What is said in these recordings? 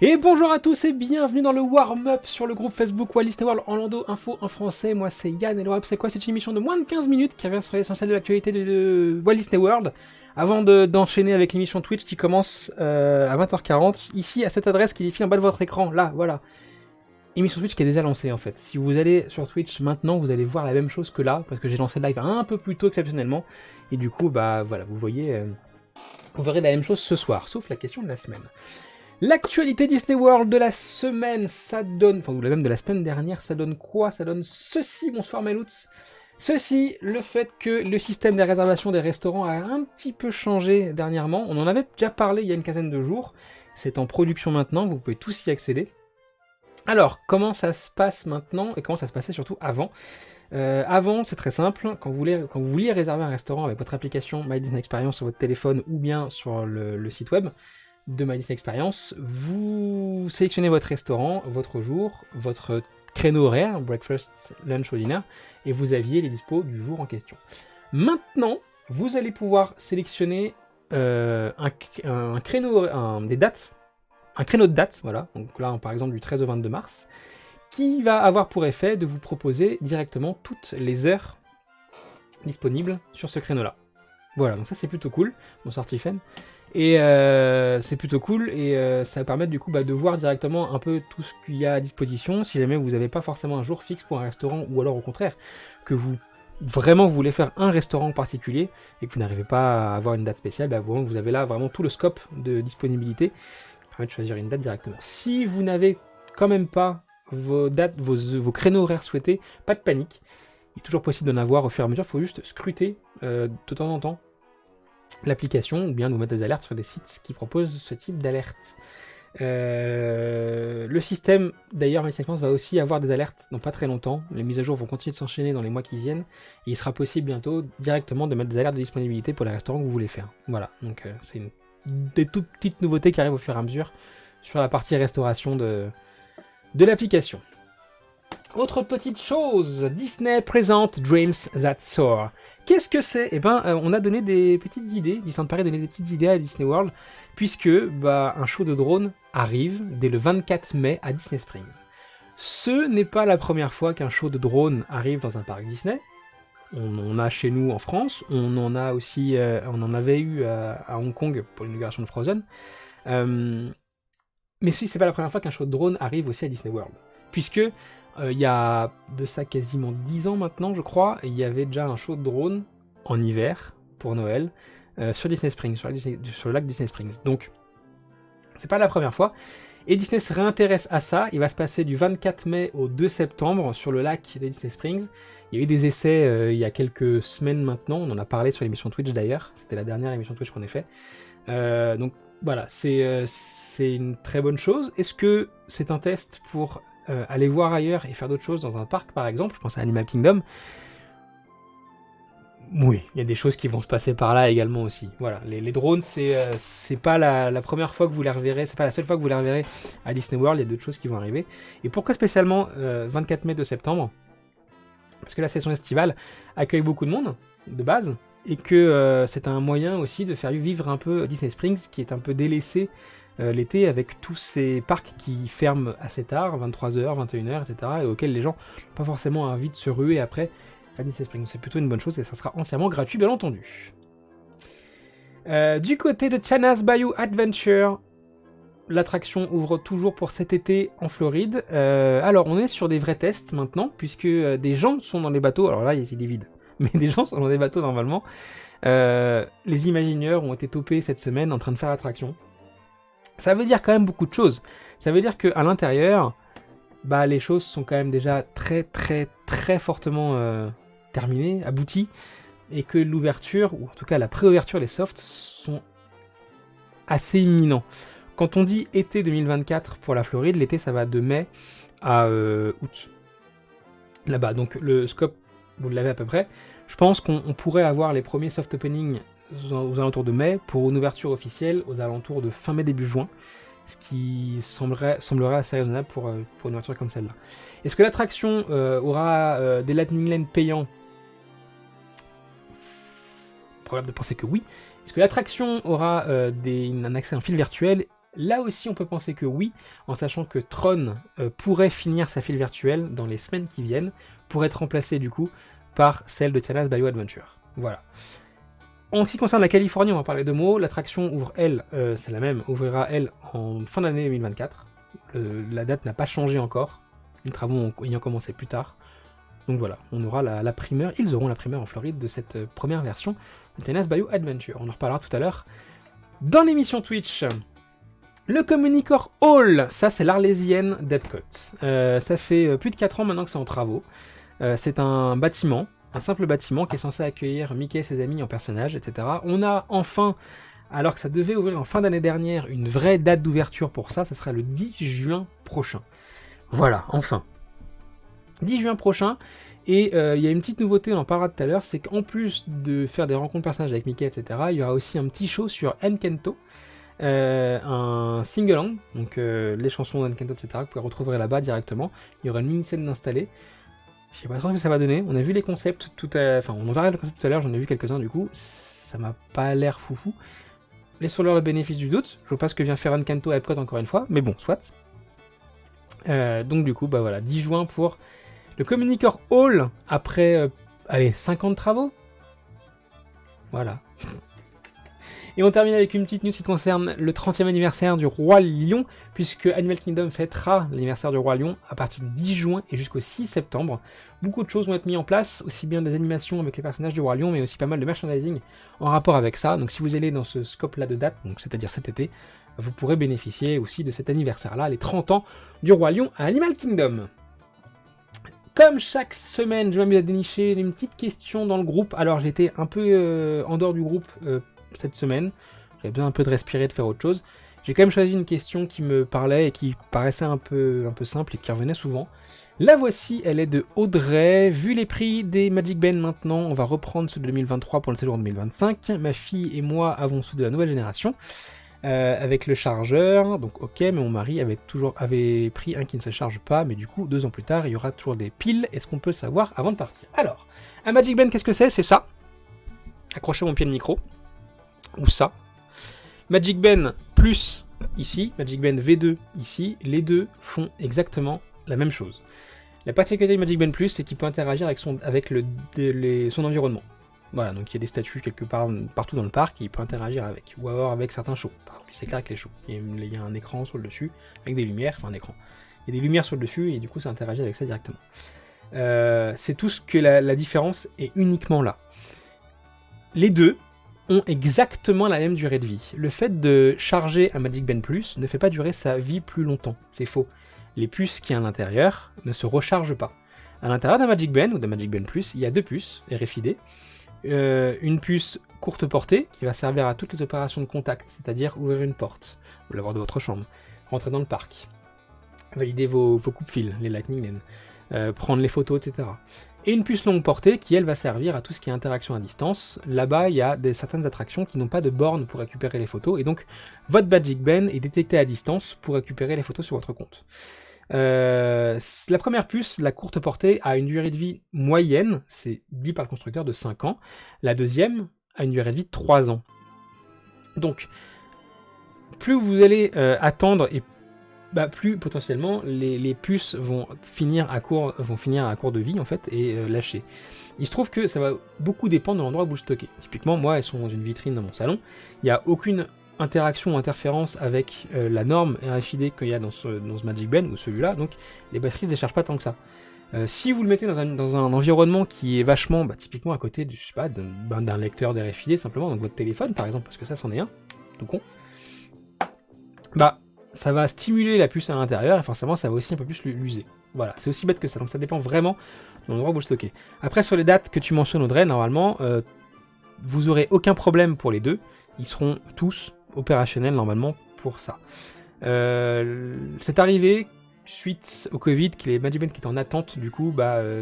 Et bonjour à tous et bienvenue dans le warm-up sur le groupe Facebook Walt Disney World Orlando Info en français. Moi c'est Yann et le warm-up c'est quoi? C'est une émission de moins de 15 minutes qui revient sur l'essentiel de l'actualité de Walt Disney World. Avant d'enchaîner avec l'émission Twitch qui commence à 20h40, ici à cette adresse qui défile en bas de votre écran, là, voilà. Émission Twitch qui est déjà lancée en fait. Si vous allez sur Twitch maintenant, vous allez voir la même chose que là, parce que j'ai lancé le live un peu plus tôt exceptionnellement. Et du coup, bah voilà, vous voyez, vous verrez la même chose ce soir, sauf la question de la semaine. L'actualité Disney World de la semaine, ça donne, enfin ou même de la semaine dernière, ça donne quoi? Ça donne ceci, bonsoir Melouts. Ceci, le fait que le système des réservations des restaurants a un petit peu changé dernièrement. On en avait déjà parlé il y a une quinzaine de jours. C'est en production maintenant, vous pouvez tous y accéder. Alors, comment ça se passe maintenant et comment ça se passait surtout avant? Avant, c'est très simple, quand vous vouliez réserver un restaurant avec votre application My Disney Experience sur votre téléphone ou bien sur le site web de My Disney Experience, vous sélectionnez votre restaurant, votre jour, votre créneau horaire, breakfast, lunch ou dinner, et vous aviez les dispos du jour en question. Maintenant, vous allez pouvoir sélectionner un créneau, des dates, un créneau de date, voilà, donc là par exemple du 13 au 22 mars, qui va avoir pour effet de vous proposer directement toutes les heures disponibles sur ce créneau-là. Voilà, donc ça c'est plutôt cool, bonsoir Tiffen. Et c'est plutôt cool et ça va permettre du coup de voir directement un peu tout ce qu'il y a à disposition si jamais vous n'avez pas forcément un jour fixe pour un restaurant ou alors au contraire que vous voulez faire un restaurant en particulier et que vous n'arrivez pas à avoir une date spéciale, vous avez là vraiment tout le scope de disponibilité qui permet de choisir une date directement. Si vous n'avez quand même pas vos dates, vos créneaux horaires souhaités, pas de panique, il est toujours possible d'en avoir au fur et à mesure, il faut juste scruter de temps en temps l'application ou bien nous mettre des alertes sur des sites qui proposent ce type d'alerte. Le système d'ailleurs My Disney Experience va aussi avoir des alertes dans pas très longtemps. Les mises à jour vont continuer de s'enchaîner dans les mois qui viennent et il sera possible bientôt directement de mettre des alertes de disponibilité pour les restaurants que vous voulez faire. Voilà, donc c'est des toutes petites nouveautés qui arrivent au fur et à mesure sur la partie restauration de l'application. Autre petite chose, Disney présente Dreams That Soar. Qu'est-ce que c'est? Eh ben, on a donné des petites idées, Disneyland Paris a donné des petites idées à Disney World, puisque un show de drone arrive dès le 24 mai à Disney Springs. Ce n'est pas la première fois qu'un show de drone arrive dans un parc Disney. On en a chez nous en France, on en a aussi, on en avait eu à Hong Kong pour l'inauguration de Frozen. Mais si, c'est pas la première fois qu'un show de drone arrive aussi à Disney World, puisque il y a de ça quasiment 10 ans maintenant, je crois, il y avait déjà un show de drone en hiver, pour Noël, sur Disney Springs, sur le lac Disney Springs. Donc, c'est pas la première fois. Et Disney se réintéresse à ça. Il va se passer du 24 mai au 2 septembre sur le lac de Disney Springs. Il y a eu des essais il y a quelques semaines maintenant. On en a parlé sur l'émission Twitch d'ailleurs. C'était la dernière émission Twitch qu'on ait fait. Donc voilà, c'est une très bonne chose. Est-ce que c'est un test pour aller voir ailleurs et faire d'autres choses dans un parc par exemple? Je pense à Animal Kingdom. Oui, il y a des choses qui vont se passer par là également aussi. Voilà, les drones, c'est pas la première fois que vous les reverrez, c'est pas la seule fois que vous les reverrez à Disney World, il y a d'autres choses qui vont arriver. Et pourquoi spécialement 24 mai, 2 septembre? Parce que la saison estivale accueille beaucoup de monde, de base, et que c'est un moyen aussi de faire vivre un peu Disney Springs, qui est un peu délaissé l'été avec tous ces parcs qui ferment assez tard, 23h, 21h, etc., et auxquels les gens n'ont pas forcément envie de se ruer après à Disney Springs. C'est plutôt une bonne chose et ça sera entièrement gratuit, bien entendu. Du côté de Chana's Bayou Adventure, l'attraction ouvre toujours pour cet été en Floride. Alors, on est sur des vrais tests maintenant, puisque des gens sont dans les bateaux. Alors là, il est vide, mais des gens sont dans des bateaux normalement. Les Imagineers ont été topés cette semaine en train de faire l'attraction. Ça veut dire quand même beaucoup de choses. Ça veut dire qu'à l'intérieur, les choses sont quand même déjà très très très fortement terminées, abouties, et que l'ouverture, ou en tout cas la pré-ouverture, les softs, sont assez imminents. Quand on dit été 2024 pour la Floride, l'été ça va de mai à août. Là-bas, donc le scope, vous l'avez à peu près. Je pense qu'on pourrait avoir les premiers soft openings aux alentours de mai, pour une ouverture officielle aux alentours de fin mai, début juin, ce qui semblerait assez raisonnable pour une ouverture comme celle-là. Est-ce que l'attraction aura des Lightning Lane payants? Probable de penser que oui. Est-ce que l'attraction aura un accès à un fil virtuel? Là aussi, on peut penser que oui, en sachant que Tron pourrait finir sa file virtuelle dans les semaines qui viennent, pour être remplacée du coup par celle de Tiana's Bayou Adventure. Voilà. En ce qui concerne la Californie, on va parler de mots. L'attraction ouvre, elle, c'est la même, ouvrira, elle, en fin d'année 2024. La date n'a pas changé encore. Les travaux ayant commencé plus tard. Donc voilà, on aura la primeur, ils auront la primeur en Floride de cette première version de Tiana's Bayou Adventure. On en reparlera tout à l'heure dans l'émission Twitch. Le Communicore Hall, ça c'est l'Arlésienne d'Epcot. Ça fait plus de 4 ans maintenant que c'est en travaux. C'est un bâtiment, un simple bâtiment qui est censé accueillir Mickey et ses amis en personnages, etc. On a enfin, alors que ça devait ouvrir en fin d'année dernière, une vraie date d'ouverture pour ça, ça sera le 10 juin prochain. Voilà, enfin. 10 juin prochain, et il y a une petite nouveauté, on en parlera tout à l'heure, c'est qu'en plus de faire des rencontres personnages avec Mickey, etc., il y aura aussi un petit show sur Encanto, un sing-along, donc les chansons d'Encanto, etc., que vous pouvez retrouver là-bas directement. Il y aura une mini-scène d'installer. Je sais pas trop ce que ça va donner, on a vu les concepts, enfin on en verra le concept tout à l'heure, j'en ai vu quelques-uns du coup, ça m'a pas l'air foufou. Laissons-leur le bénéfice du doute, je vois pas ce que vient faire Encanto à Epcot encore une fois, mais bon, soit. Donc du coup, bah voilà, 10 juin pour le Communicore Hall, après, 5 ans de travaux. Voilà. Et on termine avec une petite news qui concerne le 30e anniversaire du Roi Lion, puisque Animal Kingdom fêtera l'anniversaire du Roi Lion à partir du 10 juin et jusqu'au 6 septembre. Beaucoup de choses vont être mises en place, aussi bien des animations avec les personnages du Roi Lion, mais aussi pas mal de merchandising en rapport avec ça. Donc si vous allez dans ce scope-là de date, donc c'est-à-dire cet été, vous pourrez bénéficier aussi de cet anniversaire-là, les 30 ans du Roi Lion à Animal Kingdom. Comme chaque semaine, je m'amuse à dénicher une petite question dans le groupe. Alors j'étais un peu en dehors du groupe cette semaine, j'avais besoin un peu de respirer, de faire autre chose. J'ai quand même choisi une question qui me parlait et qui paraissait un peu simple et qui revenait souvent. La voici, elle est de Audrey. Vu les prix des Magic Band maintenant, on va reprendre ceux de 2023 pour le séjour 2025. Ma fille et moi avons ceux de la nouvelle génération. Avec le chargeur, donc ok, mais mon mari avait pris un qui ne se charge pas, mais du coup, 2 ans plus tard, il y aura toujours des piles. Est-ce qu'on peut le savoir avant de partir? Alors, un Magic Band, qu'est-ce que c'est? C'est ça. Accrochez mon pied de micro. Ou ça. Magic Band plus ici, Magic Band V2 ici, les deux font exactement la même chose. La particularité de Magic Band Plus, c'est qu'il peut interagir avec son environnement. Voilà, donc il y a des statues quelque part partout dans le parc et il peut interagir avec, ou avoir avec certains shows. Par exemple, il s'éclaire avec les shows. Il y a un écran sur le dessus, avec des lumières, enfin un écran. Il y a des lumières sur le dessus et du coup ça interagit avec ça directement. C'est tout ce que la différence est uniquement là. Les deux ont exactement la même durée de vie. Le fait de charger un Magic Band Plus ne fait pas durer sa vie plus longtemps. C'est faux. Les puces qu'il y a à l'intérieur ne se rechargent pas. À l'intérieur d'un Magic Band ou d'un Magic Band Plus, il y a 2 puces RFID. Une puce courte portée qui va servir à toutes les opérations de contact, c'est-à-dire ouvrir une porte, ou l'avoir de votre chambre, rentrer dans le parc, valider vos coupe-fils, les Lightning Lane, prendre les photos, etc. Et une puce longue portée qui, elle, va servir à tout ce qui est interaction à distance. Là-bas, il y a certaines attractions qui n'ont pas de borne pour récupérer les photos, et donc votre Magic Band est détecté à distance pour récupérer les photos sur votre compte. La première puce, la courte portée, a une durée de vie moyenne, c'est dit par le constructeur, de 5 ans. La deuxième a une durée de vie de 3 ans. Donc, plus vous allez attendre, et plus potentiellement les puces vont finir à court de vie en fait et lâcher. Il se trouve que ça va beaucoup dépendre de l'endroit où vous le stockez. Typiquement, moi, elles sont dans une vitrine dans mon salon. Il n'y a aucune interaction ou interférence avec la norme RFID qu'il y a dans ce Magic Band ou celui-là, donc les batteries ne se déchargent pas tant que ça. Si vous le mettez dans un environnement qui est vachement, typiquement à côté d'un lecteur d'RFID simplement, donc votre téléphone par exemple, parce que ça c'en est un, tout con, ça va stimuler la puce à l'intérieur et forcément ça va aussi un peu plus l'user. Voilà, c'est aussi bête que ça, donc ça dépend vraiment de l'endroit où vous le stockez. Après sur les dates que tu mentionnes Audrey, normalement, vous aurez aucun problème pour les deux, ils seront tous opérationnel normalement pour ça. C'est arrivé suite au Covid que les Magic Band qui étaient en attente du coup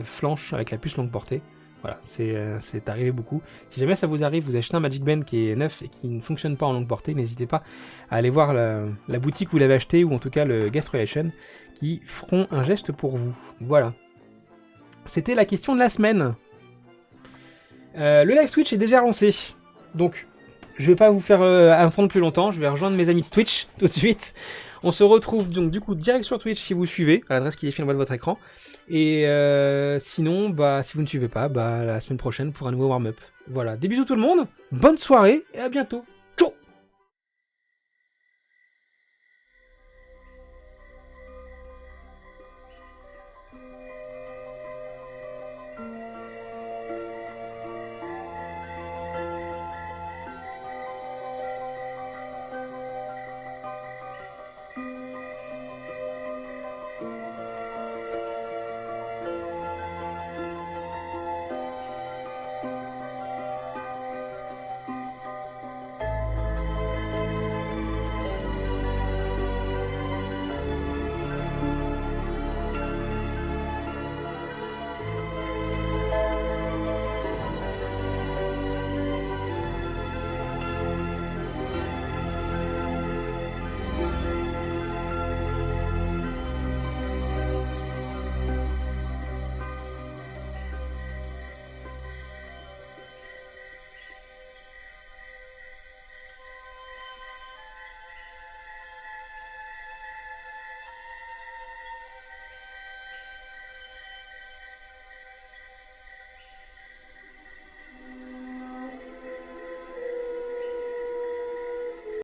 flanchent avec la puce longue portée. Voilà, c'est arrivé beaucoup. Si jamais ça vous arrive, vous achetez un Magic Band qui est neuf et qui ne fonctionne pas en longue portée, n'hésitez pas à aller voir la boutique où vous l'avez acheté ou en tout cas le Guest Relation qui feront un geste pour vous. Voilà. C'était la question de la semaine. Le live Twitch est déjà lancé. Donc je vais pas vous faire attendre plus longtemps, je vais rejoindre mes amis de Twitch tout de suite. On se retrouve donc du coup direct sur Twitch si vous suivez, à l'adresse qui est affichée en bas de votre écran. Et sinon, bah si vous ne suivez pas, bah la semaine prochaine pour un nouveau warm-up. Voilà, des bisous tout le monde, bonne soirée et à bientôt.